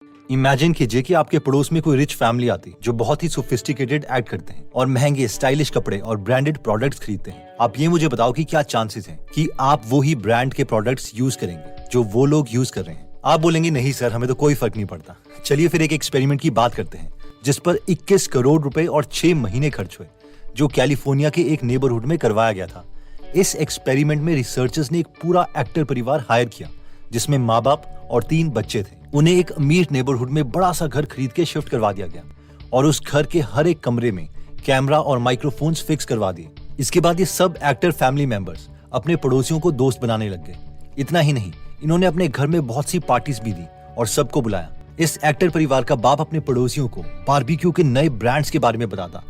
Imagine कीजिए कि आपके पड़ोस में कोई रिच फैमिली आती जो बहुत ही सोफिस्टिकेटेड एक्ट करते हैं और महंगे स्टाइलिश कपड़े और ब्रांडेड प्रोडक्ट्स खरीदते हैं। आप ये मुझे बताओ कि क्या चांसेस हैं कि आप वो ही ब्रांड के प्रोडक्ट्स यूज करेंगे जो वो लोग यूज कर रहे हैं। आप बोलेंगे नहीं सर, हमें तो कोई फर्क नहीं पड़ता। चलिए फिर एक एक्सपेरिमेंट की बात करते हैं जिस पर 21 करोड़ रुपए और 6 महीने खर्च हुए, जो कैलिफोर्निया के एक नेबरहुड में करवाया गया था। इस एक्सपेरिमेंट में रिसर्चर्स ने एक पूरा एक्टर परिवार हायर किया जिसमें माँ बाप और 3 बच्चे थे। उन्हें एक अमीर नेबरहुड में बड़ा सा घर खरीद के शिफ्ट करवा दिया गया और उस घर के हर एक कमरे में कैमरा और माइक्रोफोन्स फिक्स करवा दिए। इसके बाद ये सब एक्टर फैमिली मेंबर्स अपने पड़ोसियों को दोस्त बनाने लग गए। इतना ही नहीं, इन्होंने अपने घर में बहुत सी पार्टीज भी दी और सबको बुलाया। इस एक्टर परिवार का बाप अपने पड़ोसियों को बारबेक्यू के नए ब्रांड्स के बारे में बताता,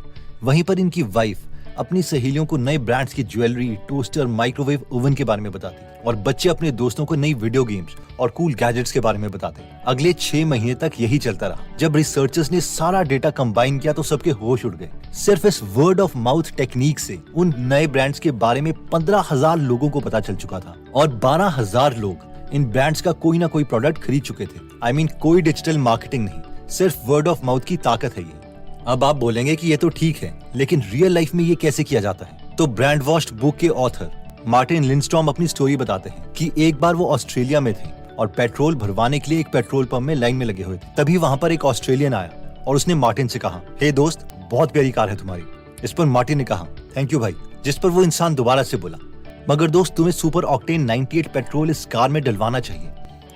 वहीं पर इनकी वाइफ अपनी सहेलियों को नए ब्रांड्स की ज्वेलरी, टोस्टर, माइक्रोवेव ओवन के बारे में बताती और बच्चे अपने दोस्तों को नई वीडियो गेम्स और कूल गैजेट्स के बारे में बताते। अगले 6 महीने तक यही चलता रहा। जब रिसर्चर्स ने सारा डेटा कंबाइन किया तो सबके होश उड़ गए। सिर्फ इस वर्ड ऑफ माउथ टेक्निक से उन नए ब्रांड्स के बारे में 15,000 लोगों को पता चल चुका था और 12,000 लोग इन ब्रांड्स का कोई ना कोई प्रोडक्ट खरीद चुके थे। I mean, कोई डिजिटल मार्केटिंग नहीं, सिर्फ वर्ड ऑफ माउथ की ताकत है ये। अब आप बोलेंगे कि ये तो ठीक है, लेकिन रियल लाइफ में ये कैसे किया जाता है? तो ब्रांड वॉश्ड बुक के ऑथर मार्टिन लिंडस्ट्रॉम अपनी स्टोरी बताते हैं कि एक बार वो ऑस्ट्रेलिया में थे और पेट्रोल भरवाने के लिए एक पेट्रोल पंप में लाइन में लगे हुए थे। तभी वहाँ पर एक ऑस्ट्रेलियन आया और उसने मार्टिन से कहा, हे दोस्त, बहुत प्यारी कार है तुम्हारी। इस पर मार्टिन ने कहा, थैंक यू भाई। जिस पर वो इंसान दोबारा से बोला, मगर दोस्त, तुम्हें सुपर ऑक्टेन 98 पेट्रोल इस कार में डलवाना चाहिए।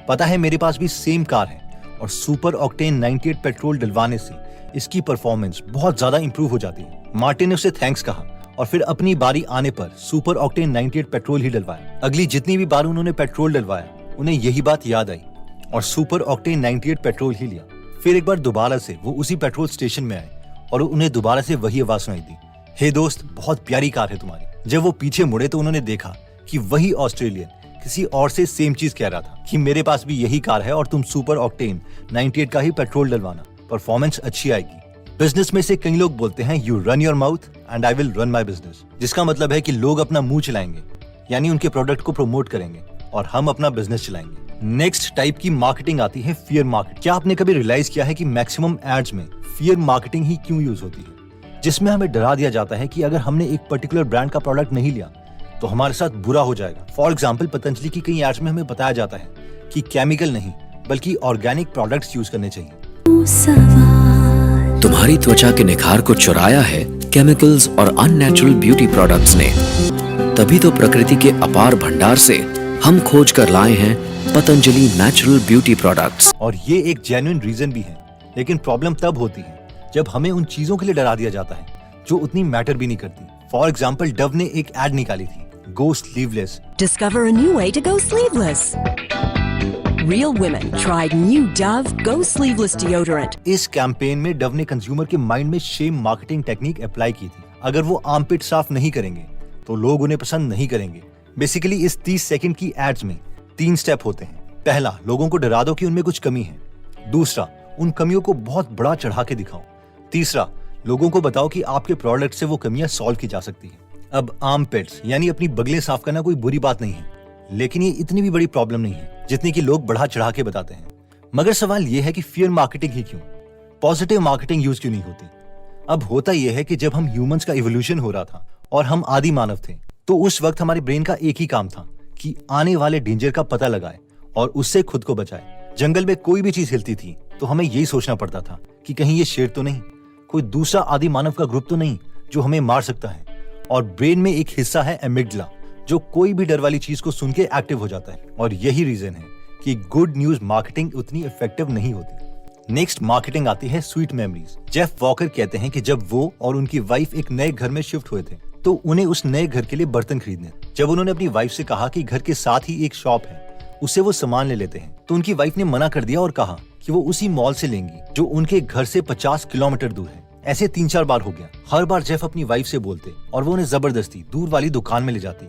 पता है मेरे पास भी सेम कार है और सुपर ऑक्टेन 98 पेट्रोल डलवाने से इसकी परफॉर्मेंस बहुत ज्यादा इंप्रूव हो जाती है। मार्टिन ने उसे थैंक्स कहा और फिर अपनी बारी आने पर सुपर ऑक्टेन 98 पेट्रोल ही डलवाया। अगली जितनी भी बार उन्होंने पेट्रोल डलवाया, उन्हें यही बात याद आई और सुपर ऑक्टेन 98 पेट्रोल ही लिया। फिर एक बार दोबारा से वो उसी पेट्रोल स्टेशन में आए और उन्हें दोबारा से वही आवाज सुनाई दी, हे दोस्त, बहुत प्यारी कार है तुम्हारी। जब वो पीछे मुड़े तो उन्होंने देखा कि वही ऑस्ट्रेलियन किसी और से सेम चीज कह रहा था कि मेरे पास भी यही कार है और तुम सुपर ऑक्टेन 98 का ही पेट्रोल डलवाना, परफॉर्मेंस अच्छी आएगी। बिजनेस में से कई लोग बोलते हैं, you run your mouth and I will run my business, जिसका मतलब है कि लोग अपना मुंह चलाएंगे, यानी उनके प्रोडक्ट को प्रमोट करेंगे और हम अपना बिजनेस चलाएंगे। नेक्स्ट टाइप की मार्केटिंग आती है फियर मार्केट। क्या आपने कभी रियलाइज किया है कि मैक्सिमम एड्स में फियर मार्केटिंग ही क्यों यूज होती है, जिसमें हमें डरा दिया जाता है कि अगर हमने एक पर्टिकुलर ब्रांड का प्रोडक्ट नहीं लिया तो हमारे साथ बुरा हो जाएगा। फॉर एग्जाम्पल, पतंजलि की कई एड्स में हमें बताया जाता है कि केमिकल नहीं बल्कि ऑर्गेनिक प्रोडक्ट्स यूज करने चाहिए। तुम्हारी त्वचा के निखार को चुराया है केमिकल्स और अननेचुरल ब्यूटी प्रोडक्ट्स ने, तभी तो प्रकृति के अपार भंडार से हम खोज कर लाए हैं पतंजलि नेचुरल ब्यूटी प्रोडक्ट्स। और ये एक जेन्युइन रीजन भी है, लेकिन प्रॉब्लम तब होती है जब हमें उन चीजों के लिए डरा दिया जाता है जो उतनी मैटर भी नहीं करती। फॉर एग्जाम्पल, डव ने एक एड निकाली थी, गो sleeveless. Discover a new way to go sleeveless. Real women tried new Dove Go Sleeveless deodorant. इस कैंपेन में डव ने कंज्यूमर के माइंड में शेम मार्केटिंग टेक्निक अप्लाई की थी। अगर वो आर्मपिट साफ नहीं करेंगे तो लोग उन्हें पसंद नहीं करेंगे। बेसिकली इस 30 सेकंड की एड्स में 3 स्टेप होते हैं। पहला, लोगों को डरा दो कि उनमें कुछ कमी है। दूसरा, उन कमियों को बहुत बड़ा चढ़ा के दिखाओ। तीसरा, लोगों को बताओ कि आपके प्रोडक्ट से वो कमियां सॉल्व की जा सकती हैं। अब आर्मपिट्स यानी अपनी बगलें साफ करना कोई बुरी बात नहीं है, लेकिन ये इतनी भी बड़ी प्रॉब्लम नहीं है जितनी कि लोग बढ़ा चढ़ा के बताते हैं। मगर सवाल ये है कि फियर मार्केटिंग ही क्यों, पॉजिटिव मार्केटिंग यूज क्यों नहीं होती? अब होता यह है कि जब हम ह्यूमंस का इवोल्यूशन हो रहा था और हम आदि मानव थे, तो उस वक्त हमारे ब्रेन का एक ही काम था कि आने वाले डेंजर का पता लगाए और उससे खुद को बचाए। जंगल में कोई भी चीज हिलती थी तो हमें यही सोचना पड़ता था कि कहीं ये शेर तो नहीं, कोई दूसरा आदि मानव का ग्रुप तो नहीं जो हमें मार सकता है। और ब्रेन में एक हिस्सा है एमिगडाला, जो कोई भी डर वाली चीज को सुन के एक्टिव हो जाता है। और यही रीजन है कि गुड न्यूज मार्केटिंग उतनी इफेक्टिव नहीं होती। नेक्स्ट मार्केटिंग आती है स्वीट मेमोरीज। जेफ वॉकर कहते हैं कि जब वो और उनकी वाइफ एक नए घर में शिफ्ट हुए थे तो उन्हें उस नए घर के लिए बर्तन खरीदने। जब उन्होंने अपनी वाइफ से कहा कि घर के साथ ही एक शॉप है, उससे वो सामान ले लेते हैं, तो उनकी वाइफ ने मना कर दिया और कहा कि वो उसी मॉल से लेंगी जो उनके घर से 50 किलोमीटर दूर है। ऐसे 3-4 बार हो गया। हर बार जेफ अपनी वाइफ से बोलते और वो उन्हें जबरदस्ती दूर वाली दुकान में ले जाती।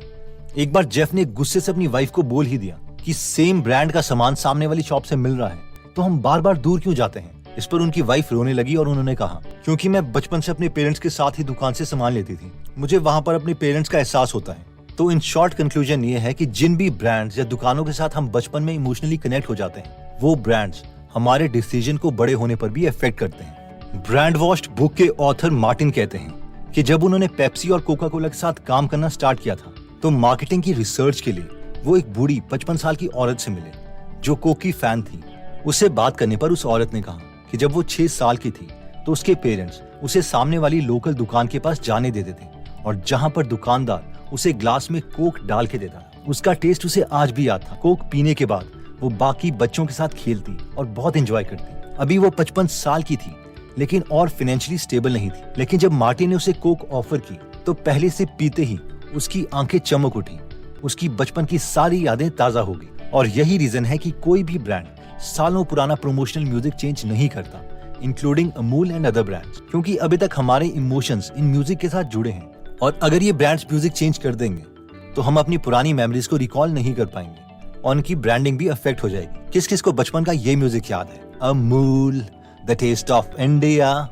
एक बार जेफ ने गुस्से से अपनी वाइफ को बोल ही दिया कि सेम ब्रांड का सामान सामने वाली शॉप से मिल रहा है, तो हम बार बार दूर क्यों जाते हैं। इस पर उनकी वाइफ रोने लगी और उन्होंने कहा, क्योंकि मैं बचपन से अपने पेरेंट्स के साथ ही दुकान से सामान लेती थी, मुझे वहाँ पर अपने पेरेंट्स का एहसास होता है। तो इन शॉर्ट कंक्लूजन ये है कि जिन भी ब्रांड्स या दुकानों के साथ हम बचपन में इमोशनली कनेक्ट हो जाते हैं, वो ब्रांड्स हमारे डिसीजन को बड़े होने पर भी इफेक्ट करते हैं। ब्रांड वॉश्ड बुक के ऑथर मार्टिन कहते हैं कि जब उन्होंने पेप्सी और कोका कोला के साथ काम करना स्टार्ट किया था तो मार्केटिंग की रिसर्च के लिए वो एक बूढ़ी 55 साल की औरत से मिले जो कोक की फैन थी। उससे बात करने पर उस औरत ने कहा कि जब वो 6 साल की थी तो उसके पेरेंट्स उसे सामने वाली लोकल दुकान के पास जाने देते थे और जहाँ पर दुकानदार उसे ग्लास में कोक डाल के देता। उसका टेस्ट उसे आज भी याद था। कोक पीने के बाद वो बाकी बच्चों के साथ खेलती और बहुत एंजॉय करती। अभी वो 55 साल की थी लेकिन और फाइनेंशियली स्टेबल नहीं थी। लेकिन जब मार्टिन ने उसे कोक ऑफर की तो पहले से पीते ही उसकी आंखें चमक उठी। उसकी बचपन की सारी यादें ताजा हो गई। और यही रीजन है कि कोई भी ब्रांड सालों पुराना प्रमोशनल म्यूजिक चेंज नहीं करता, including Amul and other brands, क्योंकि अभी तक हमारे इमोशंस इन म्यूजिक के साथ जुड़े हैं। और अगर ये ब्रांड्स म्यूजिक चेंज कर देंगे तो हम अपनी पुरानी मेमोरीज को रिकॉल नहीं कर पाएंगे और उनकी ब्रांडिंग भी अफेक्ट हो जाएगी। किस किस को बचपन का ये म्यूजिक याद है? Amul, the taste of India.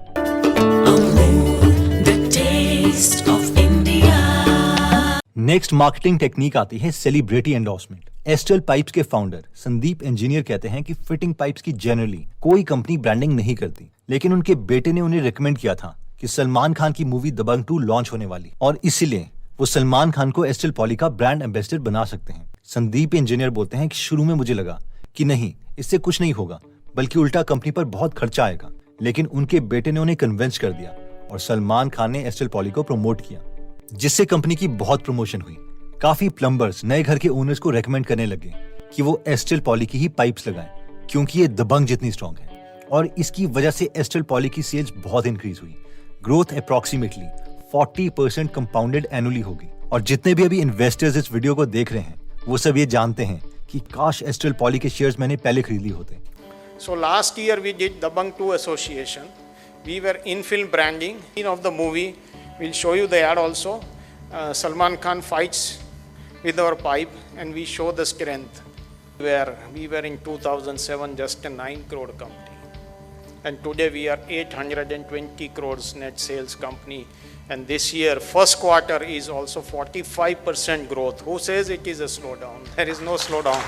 Next marketing technique आती है सेलिब्रिटी एंडोर्समेंट। एस्ट्रल पाइप्स के फाउंडर संदीप इंजीनियर कहते हैं कि फिटिंग पाइप्स की जनरली कोई कंपनी ब्रांडिंग नहीं करती, लेकिन उनके बेटे ने उन्हें रिकमेंड किया था कि सलमान खान की मूवी दबंग 2 लॉन्च होने वाली और इसीलिए वो सलमान खान को एस्ट्रल पॉली का ब्रांड एम्बेसडर बना सकते हैं। संदीप इंजीनियर बोलते हैं कि शुरू में मुझे लगा कि नहीं, इससे कुछ नहीं होगा, बल्कि उल्टा कंपनी पर बहुत खर्चा आएगा, लेकिन उनके बेटे ने उन्हें कन्विंस कर दिया और सलमान खान ने एस्ट्रल पॉली को प्रमोट किया, जिससे कंपनी की बहुत प्रमोशन हुई। काफी प्लम्बर्स नए घर के ओनर्स को रेकमेंड करने लगे कि वो एस्ट्रल पॉली की ही पाइप्स लगाएं, क्योंकि ये दबंग जितनी स्ट्रॉन्ग है। और इसकी वजह से एस्ट्रल पॉली की सेल्स बहुत इंक्रीज हुई। ग्रोथ अप्रॉक्सीमेटली 40% कंपाउंडेड एनुअली होगी। और जितने भी अभी इन्वेस्टर्स इस वीडियो को देख रहे हैं वो सब ये जानते हैं कि काश एस्ट्रल पॉली के शेयर्स मैंने पहले खरीद लिए होते। So last year we did Dabang 2 association. We were in film branding of the movie. We'll show you the ad also. Salman Khan fights with our pipe and we show the strength. We were in 2007 just a 9 crore company. And today we are 820 crores net sales company. And this year, first quarter is also 45% growth. Who says it is a slowdown? There is no slowdown.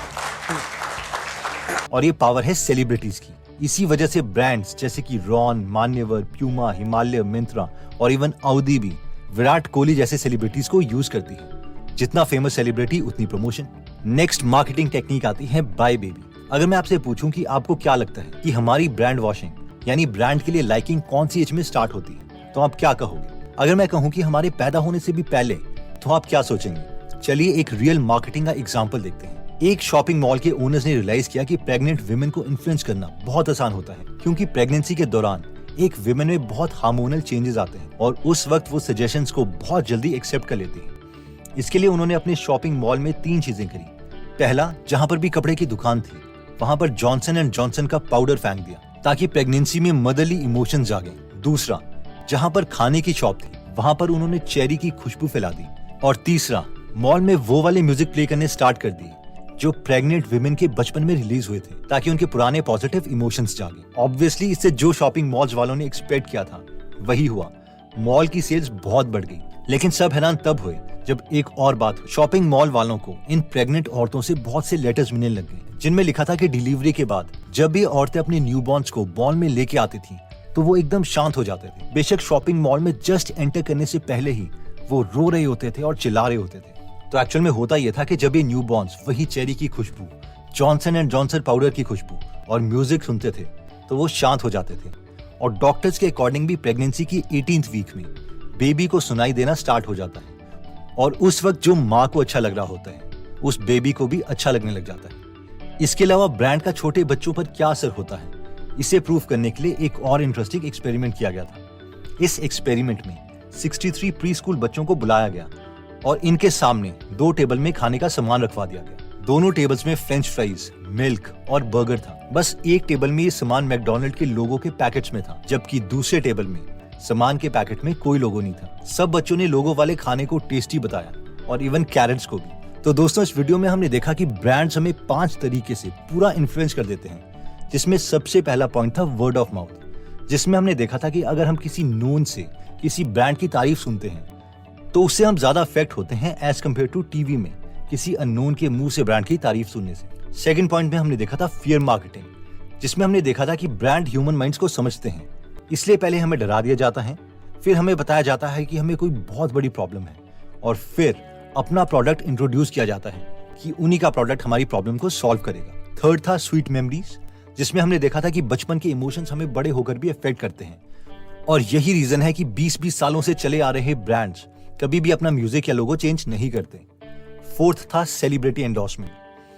और ये power है celebrities की। इसी वजह से brands जैसे कि Ron, मान्यवर, प्यूमा, हिमालय, मिंत्रा और इवन अवधि भी विराट कोहली जैसे सेलिब्रिटीज को यूज करती है। जितना फेमस सेलिब्रिटी उतनी प्रमोशन। नेक्स्ट मार्केटिंग टेक्निक आती है बाय बेबी। अगर मैं आपसे पूछूं कि आपको क्या लगता है कि हमारी ब्रांड वॉशिंग यानी ब्रांड के लिए लाइकिंग कौन सी एज में स्टार्ट होती है, तो आप क्या कहोगे? अगर मैं कहूं कि हमारे पैदा होने से भी पहले, तो आप क्या सोचेंगे? चलिए एक रियल मार्केटिंग का एग्जांपल देखते हैं। एक शॉपिंग मॉल के ओनर्स ने रियलाइज किया कि प्रेग्नेंट विमेन को इन्फ्लुएंस करना बहुत आसान होता है, क्योंकि प्रेगनेंसी के दौरान एक विमेन में बहुत हार्मोनल चेंजेस आते हैं और उस वक्त वो सजेशंस को बहुत जल्दी एक्सेप्ट कर लेती है। इसके लिए उन्होंने अपने शॉपिंग मॉल में 3 चीजें करी। पहला, जहाँ पर भी कपड़े की दुकान थी वहाँ पर जॉनसन एंड जॉनसन का पाउडर फेंक दिया ताकि प्रेगनेंसी में मदरली इमोशंस जागे। दूसरा, जहाँ पर खाने की शॉप थी वहाँ पर उन्होंने चेरी की खुशबू फैला दी। और तीसरा, मॉल में वो वाले म्यूजिक प्ले करने स्टार्ट कर दिए जो प्रेग्नेंट विमेन के बचपन में रिलीज हुए थे, ताकि उनके पुराने पॉजिटिव इमोशंस जागे। ऑब्वियसली इससे जो शॉपिंग मॉल्स वालों ने एक्सपेक्ट किया था वही हुआ। मॉल की सेल्स बहुत बढ़ गई। लेकिन सब हैरान तब हुए जब एक और बात हुई। शॉपिंग मॉल वालों को इन प्रेग्नेंट औरतों से बहुत से लेटर्स मिलने लग गए जिनमें लिखा था कि डिलीवरी के बाद जब भी औरतें अपने न्यूबॉर्न्स को मॉल में लेके आती थी तो वो एकदम शांत हो जाते थे। बेशक शॉपिंग मॉल में जस्ट एंटर करने से पहले ही वो रो रहे होते थे और चिल्ला रहे होते थे। तो एक्चुअल में होता यह था कि जब ये न्यूबॉर्न्स वही चेरी की खुशबू, जॉनसन एंड जॉनसन पाउडर की खुशबू और म्यूजिक सुनते थे तो वो शांत हो जाते थे। और डॉक्टर्स के अकॉर्डिंग भी प्रेगनेंसी की 18th वीक में बेबी को सुनाई देना स्टार्ट हो जाता है और उस वक्त जो माँ को अच्छा लग रहा होता है उस बेबी को भी अच्छा लगने लग जाता है। इसके अलावा ब्रांड का छोटे बच्चों पर क्या असर होता है, इसे प्रूव करने के लिए एक और इंटरेस्टिंग एक्सपेरिमेंट किया गया था। इस एक्सपेरिमेंट में 63 प्री स्कूल बच्चों को बुलाया गया और इनके सामने 2 टेबल में खाने का सामान रखवा दिया गया। दोनों टेबल्स में फ्रेंच फ्राइज, मिल्क और बर्गर था। बस एक टेबल में ये सामान मैकडॉनल्ड के लोगो के पैकेट्स में था, जबकि दूसरे टेबल में सामान के पैकेट में कोई लोगो नहीं था। सब बच्चों ने लोगो वाले खाने को टेस्टी बताया और इवन कैरेट्स को भी। तो दोस्तों, इस वीडियो में हमने देखा कि ब्रांड्स हमें 5 तरीके से पूरा इन्फ्लुएंस कर देते हैं, जिसमें सबसे पहला पॉइंट था वर्ड ऑफ माउथ, जिसमें हमने देखा था कि अगर हम किसी नोन से किसी ब्रांड की तारीफ सुनते हैं तो उससे हम ज्यादा अफेक्ट होते हैं एज कम्पेयर टू टीवी में किसी अननोन के मुंह से ब्रांड की तारीफ सुनने से। सेकंड पॉइंट में हमने देखा था फियर मार्केटिंग, जिसमें हमने देखा था कि ब्रांड ह्यूमन माइंड्स को समझते हैं, इसलिए पहले हमें डरा दिया जाता है, फिर हमें बताया जाता है कि हमें कोई बहुत बड़ी प्रॉब्लम है, और फिर अपना प्रोडक्ट इंट्रोड्यूस किया जाता है कि उन्हीं का प्रोडक्ट हमारी प्रॉब्लम को सॉल्व करेगा। थर्ड था स्वीट मेमोरीज, जिसमें हमने देखा था कि बचपन के इमोशंस हमें बड़े होकर भी अफेक्ट करते हैं, और यही रीजन है कि 20-20 सालों से चले आ रहे ब्रांड्स कभी भी अपना म्यूजिक या लोगो चेंज नहीं करते। फोर्थ था सेलिब्रिटी एंडोर्समेंट।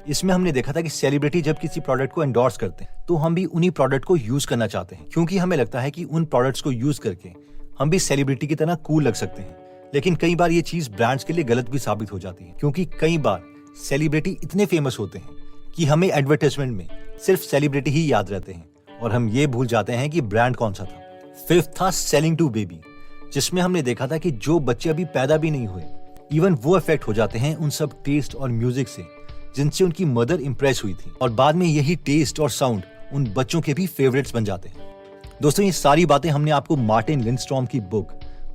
इसमें हमने देखा था कि सेलिब्रिटी जब किसी प्रोडक्ट को एंडोर्स करते हैं तो हम भी उन्हीं प्रोडक्ट को यूज करना चाहते हैं, क्योंकि हमें लगता है कि उन प्रोडक्ट्स को यूज करके हम भी सेलिब्रिटी की तरह कूल लग सकते हैं। लेकिन कई बार ये चीज ब्रांड्स के लिए गलत भी साबित हो जाती है, क्योंकि कई बार सेलिब्रिटी इतने फेमस होते हैं कि हमें एडवर्टाइजमेंट में सिर्फ सेलिब्रिटी ही याद रहते हैं और हम ये भूल जाते हैं कि ब्रांड कौन सा था। फिफ्थ था सेलिंग टू बेबी, जिसमें हमने देखा था कि जो बच्चे अभी पैदा भी नहीं हुए, इवन वो अफेक्ट हो जाते हैं उन सब टेस्ट और म्यूजिक से जिनसे उनकी मदर इंप्रेस हुई थी, और बाद में यही टेस्ट और साउंड उन बच्चों के भी फेवरेट्स बन जाते हैं। दोस्तों, ये सारी बातें हमने आपको मार्टिन लिंडस्ट्रॉम की बुक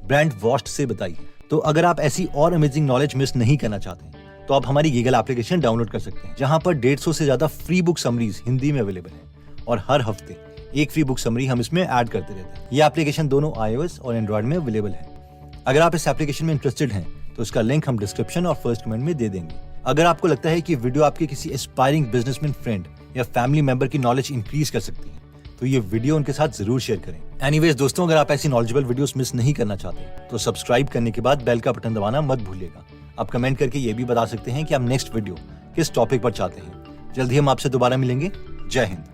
ब्रांड वॉश्ड से बताई है। तो अगर आप ऐसी और अमेजिंग नॉलेज मिस नहीं करना चाहते तो आप हमारी गीगल एप्लीकेशन डाउनलोड कर सकते हैं, जहां पर 150 से ज्यादा फ्री बुक समरीज हिंदी में अवेलेबल है, और हर हफ्ते एक फ्री बुक समरी हम इसमें ऐड करते रहते हैं। ये एप्लीकेशन दोनों iOS और एंड्रॉइड में अवेलेबल है। अगर आप इस एप्लीकेशन में इंटरेस्टेड हैं तो इसका लिंक हम डिस्क्रिप्शन और फर्स्ट कमेंट में दे देंगे। अगर आपको लगता है कि वीडियो आपके किसी एस्पायरिंग बिजनेसमैन फ्रेंड या फैमिली मेंबर की नॉलेज इंक्रीज कर सकती है तो ये वीडियो उनके साथ जरूर शेयर करें। एनीवेज दोस्तों, अगर आप ऐसी नॉलेजेबल वीडियोस मिस नहीं करना चाहते तो सब्सक्राइब करने के बाद बेल का बटन दबाना मत भूलिएगा। आप कमेंट करके ये भी बता सकते हैं कि आप नेक्स्ट वीडियो किस टॉपिक पर चाहते हैं। जल्दी हम आपसे दोबारा मिलेंगे। जय हिंद।